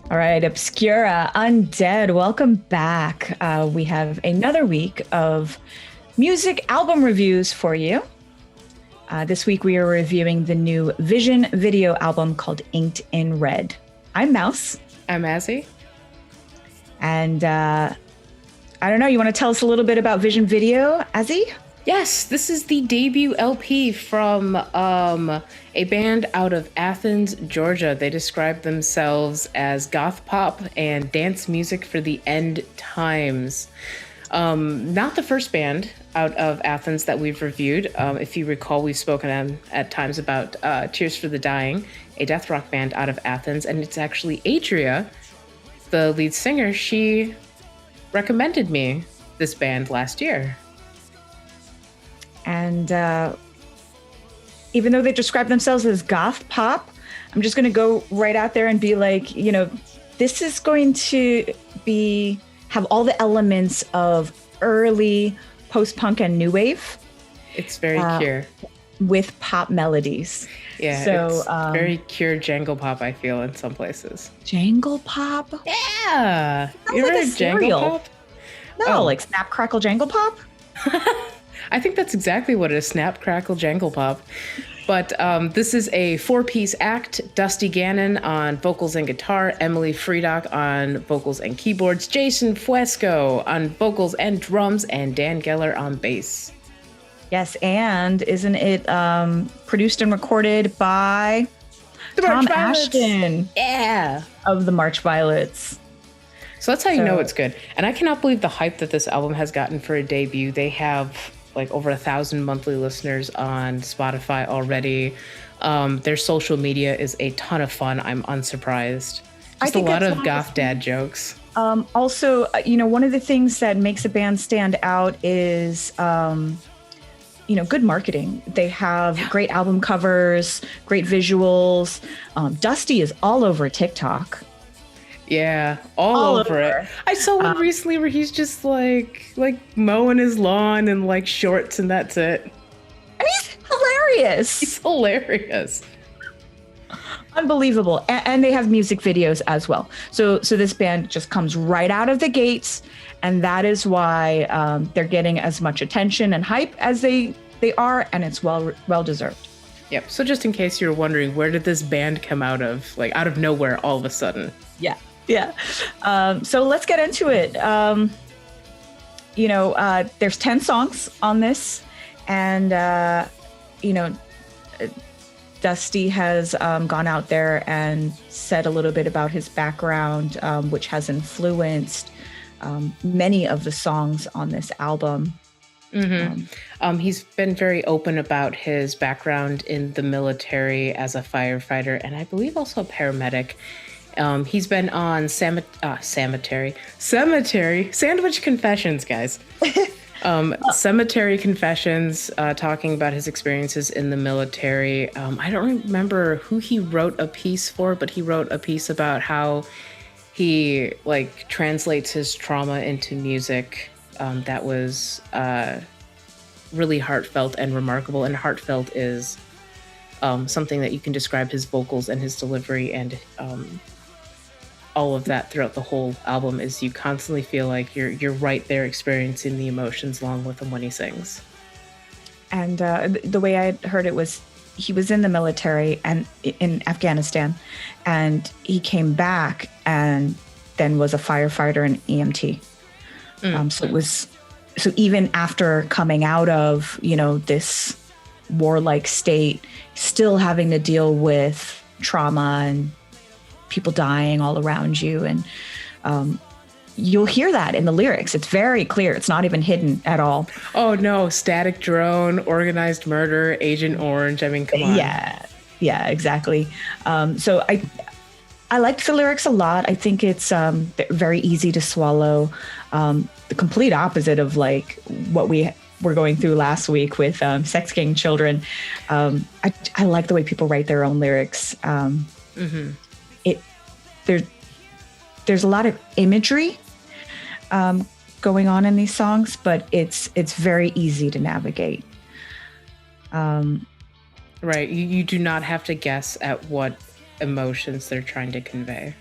All right, Obscura, Undead, welcome back. We have another week of music album reviews for you. This week we are reviewing the new Vision video album called Inked in Red. I'm Mouse. I'm Azzy. And I don't know, you want to tell us a little bit about Vision Video, Azzy? Yes, this is the debut LP from a band out of Athens, Georgia. They describe themselves as Goth-Pop and dance music for the end times. Not the first band out of Athens that we've reviewed. If you recall, we've spoken at times about Tears for the Dying, a death rock band out of Athens, and it's actually Adria, the lead singer. She recommended me this band last year. And even though they describe themselves as goth pop, I'm just going to go right out there and be like, this is going to have all the elements of early post-punk and new wave. It's very Cure. With pop melodies. Yeah, so, it's very Cure jangle pop, I feel, in some places. Jangle pop? Yeah. You ever heard jangle pop? No, like Snap, Crackle, Jangle Pop? I think that's exactly what it is, Snap, Crackle, Jangle Pop. But this is a four-piece act. Dusty Gannon on vocals and guitar, Emily Freedock on vocals and keyboards, Jason Fusco on vocals and drums, and Dan Geller on bass. Yes, and isn't it produced and recorded by Tom Ashton? Yeah. Of the March Violets. So that's how you know it's good. And I cannot believe the hype that this album has gotten for a debut. They have like over 1,000 monthly listeners on Spotify already. Their social media is a ton of fun. I'm unsurprised. Just a lot of goth dad jokes. Also, one of the things that makes a band stand out is, good marketing. They have great album covers, great visuals. Dusty is all over TikTok. Yeah, all over it. I saw one recently where he's just like mowing his lawn in like shorts, and that's it. And he's hilarious. He's hilarious. Unbelievable. And they have music videos as well. So this band just comes right out of the gates, and that is why they're getting as much attention and hype as they are, and it's well deserved. Yep. So just in case you're wondering, where did this band come out of? Like out of nowhere, all of a sudden. Yeah. So let's get into it. There's 10 songs on this, and Dusty has gone out there and said a little bit about his background, which has influenced many of the songs on this album. Mm-hmm. He's been very open about his background in the military as a firefighter, and I believe also a paramedic. He's been on Cemetery Sandwich Confessions, guys. Cemetery Confessions, talking about his experiences in the military. I don't remember who he wrote a piece for, but he wrote a piece about how he translates his trauma into music. That was really heartfelt and remarkable. And heartfelt is something that you can describe his vocals and his delivery and all of that throughout the whole album. Is you constantly feel like you're right there experiencing the emotions along with him when he sings. And the way I heard it was he was in the military and in Afghanistan, and he came back and then was a firefighter and EMT. So even after coming out of this warlike state, still having to deal with trauma and people dying all around you, and you'll hear that in the lyrics. It's very clear. It's not even hidden at all. Oh no, static drone, organized murder, Agent Orange. I mean, come on. Yeah, exactly. So I liked the lyrics a lot. I think it's very easy to swallow. The complete opposite of what we were going through last week with Sex Gang Children. I like the way people write their own lyrics. There's a lot of imagery going on in these songs, but it's very easy to navigate. Right. You do not have to guess at what emotions they're trying to convey.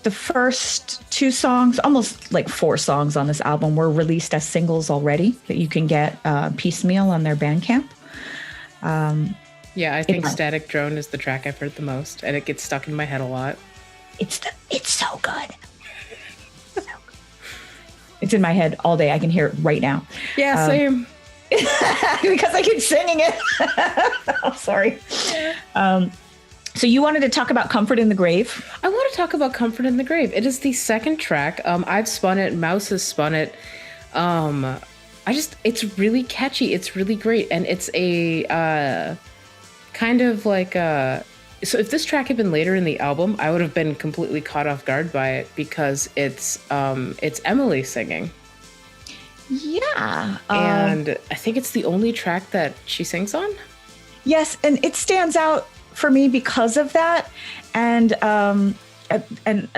The first 2 songs, almost like 4 songs on this album, were released as singles already that you can get piecemeal on their Bandcamp. Yeah, I think Static Drone is the track I've heard the most, and it gets stuck in my head a lot. It's so good. It's in my head all day. I can hear it right now. Yeah, same. Because I keep singing it. I'm sorry. So you wanted to talk about Comfort in the Grave? I want to talk about Comfort in the Grave. It is the second track. I've spun it. Mouse has spun it. It's really catchy. It's really great. And it's a kind of like so if this track had been later in the album, I would have been completely caught off guard by it because it's Emily singing. Yeah. And I think it's the only track that she sings on. Yes, and it stands out for me because of that. And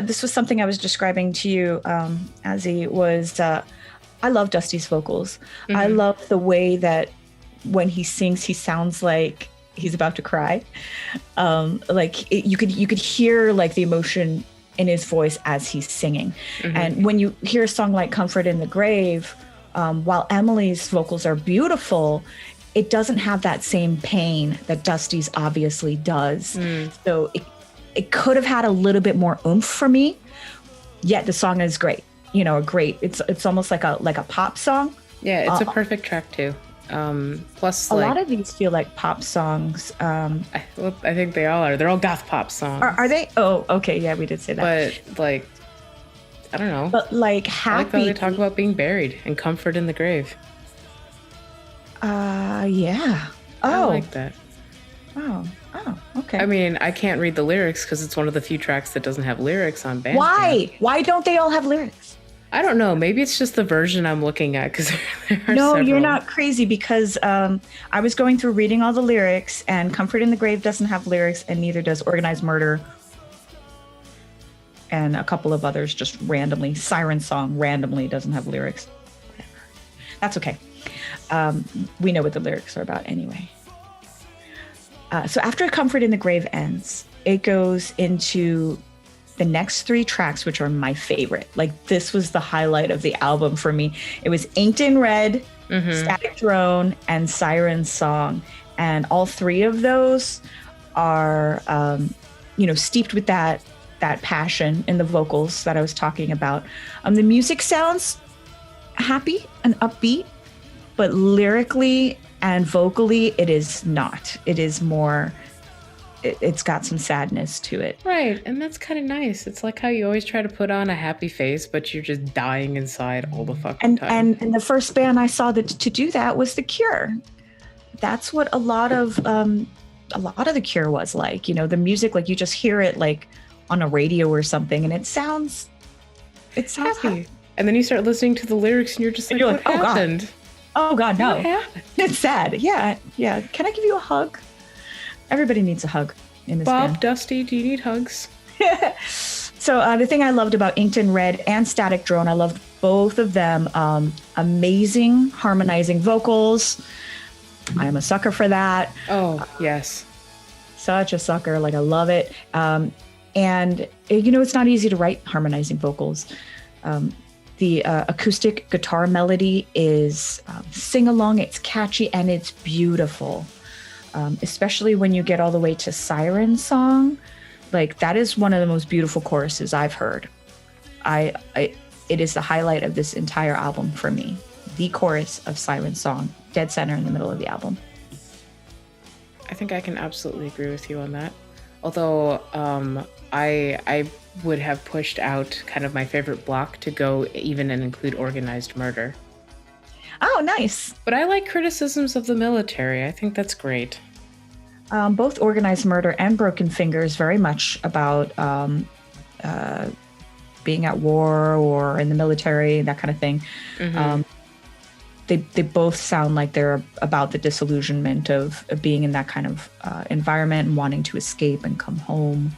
this was something I was describing to you, Azzy, was I love Dusty's vocals. Mm-hmm. I love the way that when he sings, he sounds like he's about to cry. You could hear like the emotion in his voice as he's singing. Mm-hmm. And when you hear a song like Comfort in the Grave, while Emily's vocals are beautiful, it doesn't have that same pain that Dusty's obviously does. So it could have had a little bit more oomph for me, yet the song is great. It's almost like a pop song. Yeah, it's a perfect track too. Plus, a lot of these feel like pop songs. I think they all are. They're all Goth-Pop songs. Are they? Oh, okay. Yeah, we did say that. But like, I don't know. But like Happy. I like how they talk about being buried and comfort in the grave. Yeah. I like that. Oh, okay. I mean, I can't read the lyrics because it's one of the few tracks that doesn't have lyrics on Bandcamp. Why? Why don't they all have lyrics? I don't know. Maybe it's just the version I'm looking at because there are No, several. You're not crazy because I was going through reading all the lyrics, and Comfort in the Grave doesn't have lyrics, and neither does Organized Murder. And a couple of others just randomly. Siren Song randomly doesn't have lyrics. That's okay. We know what the lyrics are about anyway. So after Comfort in the Grave ends, it goes into the next 3 tracks, which are my favorite. Like, this was the highlight of the album for me. It was Inked in Red, Static Drone, and Siren Song. And all 3 of those are, steeped with that passion in the vocals that I was talking about. The music sounds happy and upbeat, but lyrically and vocally, it is not. It is more... It's got some sadness to it. Right. And that's kind of nice. It's like how you always try to put on a happy face, but you're just dying inside all the fucking time. And the first band I saw to do that was The Cure. That's what a lot of The Cure was like. The music, like you just hear it like on a radio or something, and it sounds happy. And then you start listening to the lyrics and you're just like, what happened? God. Oh God, no. What happened? It's sad. Yeah. Can I give you a hug? Everybody needs a hug in this band. band. Dusty, do you need hugs? So the thing I loved about Inked in Red and Static Drone, I loved both of them. Amazing harmonizing vocals. I am a sucker for that. Oh, yes. Such a sucker. Like, I love it. And, it's not easy to write harmonizing vocals. The acoustic guitar melody is sing-along. It's catchy and it's beautiful. Especially when you get all the way to Siren Song. Like, that is one of the most beautiful choruses I've heard. It is the highlight of this entire album for me. The chorus of Siren Song, dead center in the middle of the album. I think I can absolutely agree with you on that. Although I would have pushed out kind of my favorite block to go even and include Organized Murder. Oh, nice. But I like criticisms of the military. I think that's great. Both Organized Murder and Broken Fingers very much about being at war or in the military, that kind of thing. Mm-hmm. They both sound like they're about the disillusionment of being in that kind of environment and wanting to escape and come home.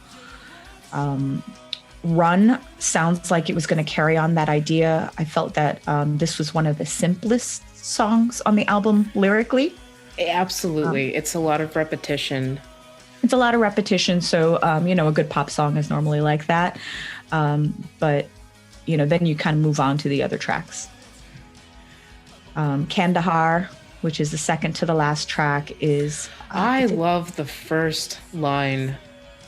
Run sounds like it was going to carry on that idea. I felt that this was one of the simplest songs on the album lyrically. Absolutely. It's a lot of repetition. It's a lot of repetition. So, a good pop song is normally like that. But, then you kind of move on to the other tracks. Kandahar, which is the second to the last track, is... I love the first line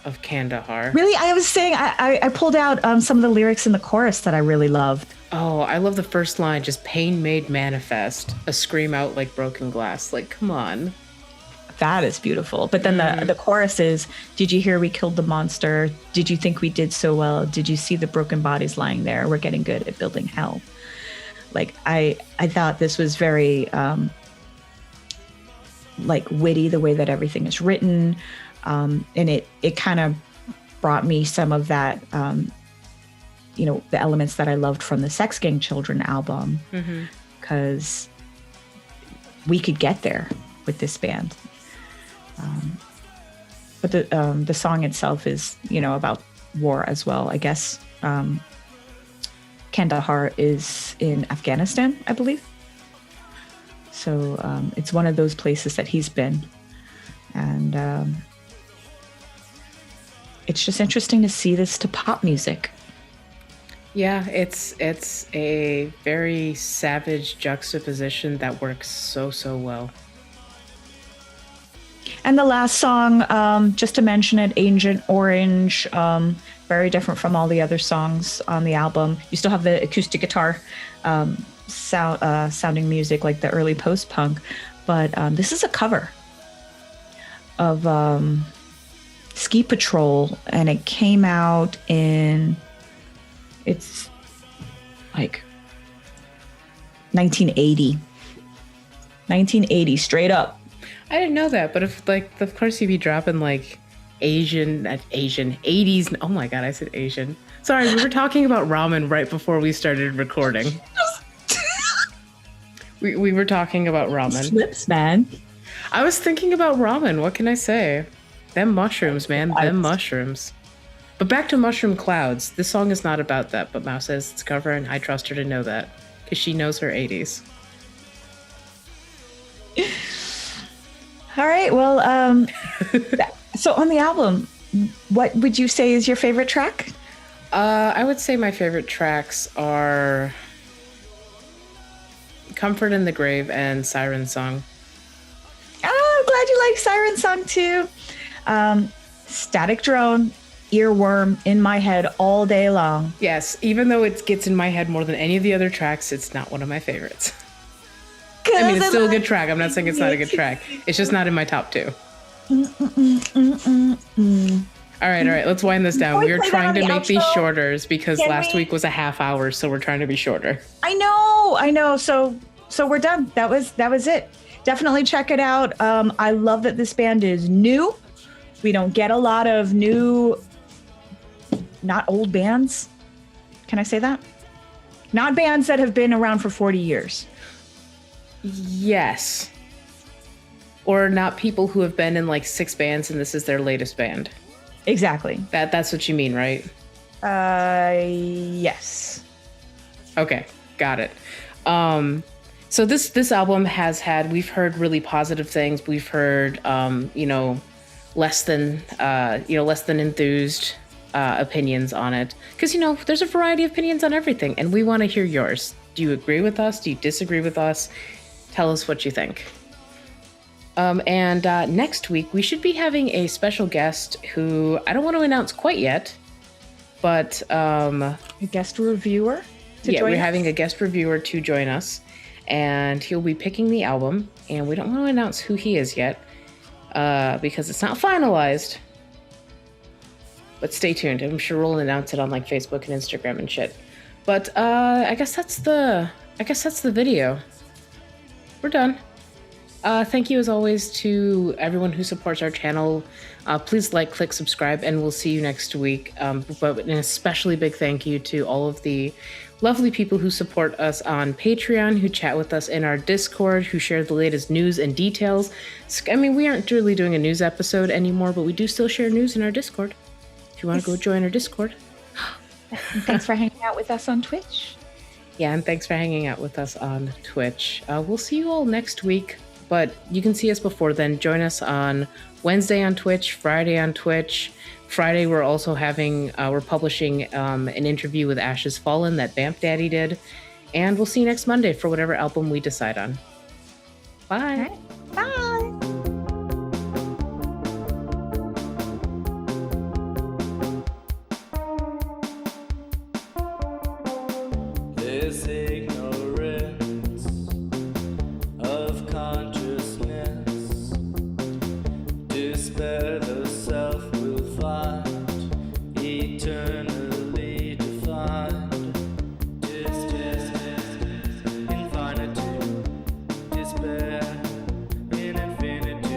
of Kandahar. Really? I was saying, I pulled out some of the lyrics in the chorus that I really loved. Oh, I love the first line, just pain made manifest, a scream out like broken glass. Like, come on. That is beautiful. But then the chorus is, did you hear we killed the monster? Did you think we did so well? Did you see the broken bodies lying there? We're getting good at building hell. Like, I thought this was very, witty, the way that everything is written. And it kind of brought me some of that, the elements that I loved from the Sex Gang Children album. Because we could get there with this band. But the song itself is, about war as well. I guess Kandahar is in Afghanistan, I believe. So it's one of those places that he's been. And it's just interesting to see this to pop music. Yeah, it's a very savage juxtaposition that works so well. And the last song, just to mention it, Agent Orange, very different from all the other songs on the album. You still have the acoustic guitar sounding music like the early post-punk, but this is a cover of Ski Patrol, and it came out it's like 1980. 1980, straight up. I didn't know that, but if of course you'd be dropping like Asian 80s. Oh my God, I said Asian. Sorry, we were talking about ramen right before we started recording. we were talking about ramen. Slips, man. I was thinking about ramen. What can I say? Them mushrooms, man. Them mushrooms. But back to Mushroom Clouds. This song is not about that, but Mao says it's cover, and I trust her to know that because she knows her 80s. All right. Well, so on the album, what would you say is your favorite track? I would say my favorite tracks are Comfort in the Grave and Siren Song. Oh, I'm glad you like Siren Song too. Static Drone, earworm in my head all day long. Yes, even though it gets in my head more than any of the other tracks, it's not one of my favorites. I mean, it's still a good track. I'm not saying it's not a good track. It's just not in my top two. All right. Let's wind this down. We are trying to make these shorter because last week was a half hour, so we're trying to be shorter. I know. So we're done. That was it. Definitely check it out. I love that this band is new. We don't get a lot of new, not old bands. Can I say that? Not bands that have been around for 40 years. Yes. Or not people who have been in like 6 bands and this is their latest band. Exactly. That's what you mean, right? Yes. Okay, got it. So this album we've heard really positive things. We've heard less than enthused opinions on it, because there's a variety of opinions on everything, and we want to hear yours. Do you agree with us? Do you disagree with us? Tell us what you think. And next week we should be having a special guest who I don't want to announce quite yet, but a guest reviewer to join us? We're having a guest reviewer to join us, and he'll be picking the album, and we don't want to announce who he is yet because it's not finalized. But stay tuned. I'm sure we'll announce it on like Facebook and Instagram and shit. But I guess that's the video. We're done. Thank you as always to everyone who supports our channel. Please like, click, subscribe, and we'll see you next week. But an especially big thank you to all of the lovely people who support us on Patreon, who chat with us in our Discord, who share the latest news and details. I mean, we aren't really doing a news episode anymore, but we do still share news in our Discord. If you want to go join our Discord. Thanks for hanging out with us on Twitch. Yeah, and thanks for hanging out with us on Twitch. We'll see you all next week. But you can see us before then. Join us on Wednesday on Twitch, Friday on Twitch. Friday, we're also we're publishing an interview with Ashes Fallen that Bamp Daddy did. And we'll see you next Monday for whatever album we decide on. Bye.